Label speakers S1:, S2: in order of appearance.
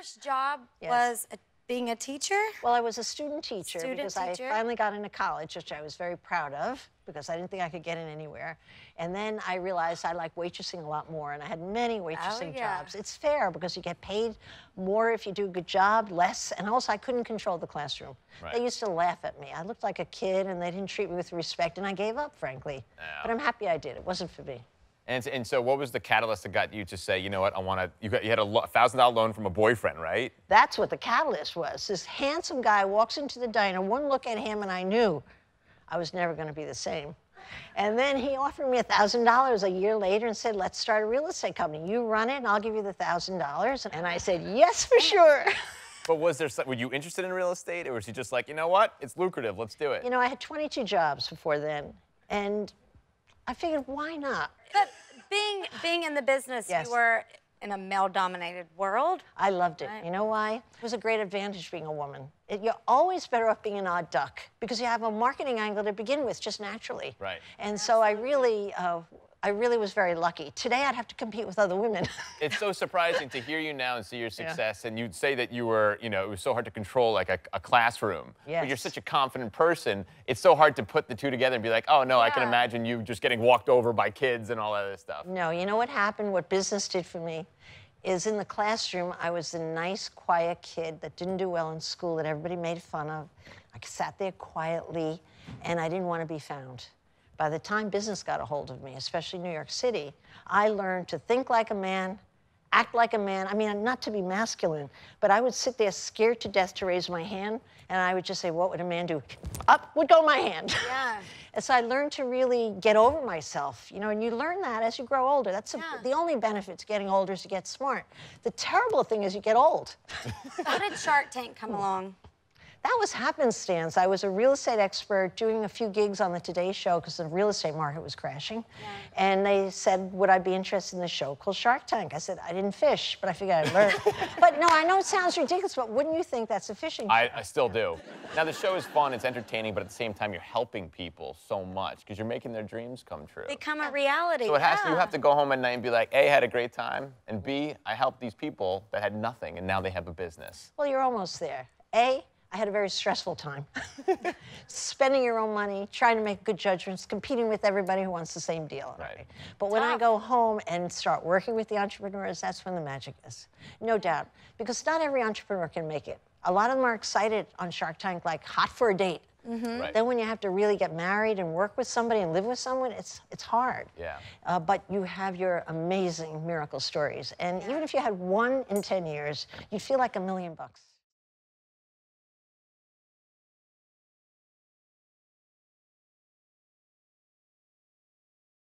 S1: first job
S2: Yes.
S1: was being a teacher?
S2: Well, I was a student teacher because I
S1: teacher.
S2: finally got into college, which I was very proud of because I didn't think I could get in anywhere. And then I realized I like waitressing a lot more, and I had many waitressing jobs. It's fair because you get paid more if you do a good job, less, and also I couldn't control the classroom.
S3: Right.
S2: They used to laugh at me. I looked like a kid, and they didn't treat me with respect, and I gave up, frankly. But I'm happy I did. It wasn't for me.
S3: And so what was the catalyst that got you to say, you know what, I want to, you had a $1,000 loan from a boyfriend, right?
S2: That's what the catalyst was. This handsome guy walks into the diner, one look at him, and I knew I was never going to be the same. And then he offered me $1,000 a year later and said, let's start a real estate company. You run it, and I'll give you the $1,000. And I said, yes, for sure.
S3: But were you interested in real estate, or was he just like, you know what, it's lucrative, let's do it?
S2: You know, I had 22 jobs before then, and I figured, why not?
S1: But being in the business,
S2: Yes.
S1: you were in a male-dominated world.
S2: I loved it.
S1: Right.
S2: You know why? It was a great advantage being a woman. You're always better off being an odd duck because you have a marketing angle to begin with, just naturally.
S3: Right.
S2: And so I really was very lucky. Today I'd have to compete with other women.
S3: It's so surprising to hear you now and see your success, and you'd say that you were, you know, it was so hard to control like a classroom.
S2: Yes.
S3: But you're such a confident person, it's so hard to put the two together and be like, oh no, I can imagine you just getting walked over by kids and all that other stuff.
S2: No, you know what happened, what business did for me, is in the classroom, I was the nice, quiet kid that didn't do well in school, that everybody made fun of. I sat there quietly, and I didn't want to be found. By the time business got a hold of me, especially New York City, I learned to think like a man, act like a man. I mean, not to be masculine, but I would sit there scared to death to raise my hand, and I would just say, what would a man do? Up would go my hand.
S1: Yeah.
S2: And so I learned to really get over myself, you know, and you learn that as you grow older. That's the only benefit to getting older is to get smart. The terrible thing is you get old.
S1: How did Shark Tank come along?
S2: That was happenstance. I was a real estate expert doing a few gigs on the Today Show because the real estate market was crashing. Yeah. And they said, would I be interested in the show called Shark Tank? I said, I didn't fish, but I figured I'd learn. But no, I know it sounds ridiculous, but wouldn't you think that's a fishing show?
S3: I still do. Now, the show is fun, it's entertaining, but at the same time, you're helping people so much because you're making their dreams come true.
S1: Become a reality.
S3: So you have to go home at night and be like, A, I had a great time, and B, I helped these people that had nothing, and now they have a business.
S2: Well, you're almost there. A, I had a very stressful time. Spending your own money, trying to make good judgments, competing with everybody who wants the same deal.
S3: Right.
S2: But when I go home and start working with the entrepreneurs, that's when the magic is. No doubt. Because not every entrepreneur can make it. A lot of them are excited on Shark Tank, like hot for a date.
S3: Right.
S2: Then when you have to really get married and work with somebody and live with someone, it's hard.
S3: Yeah.
S2: But you have your amazing miracle stories. And even if you had one in 10 years, you'd feel like $1 million.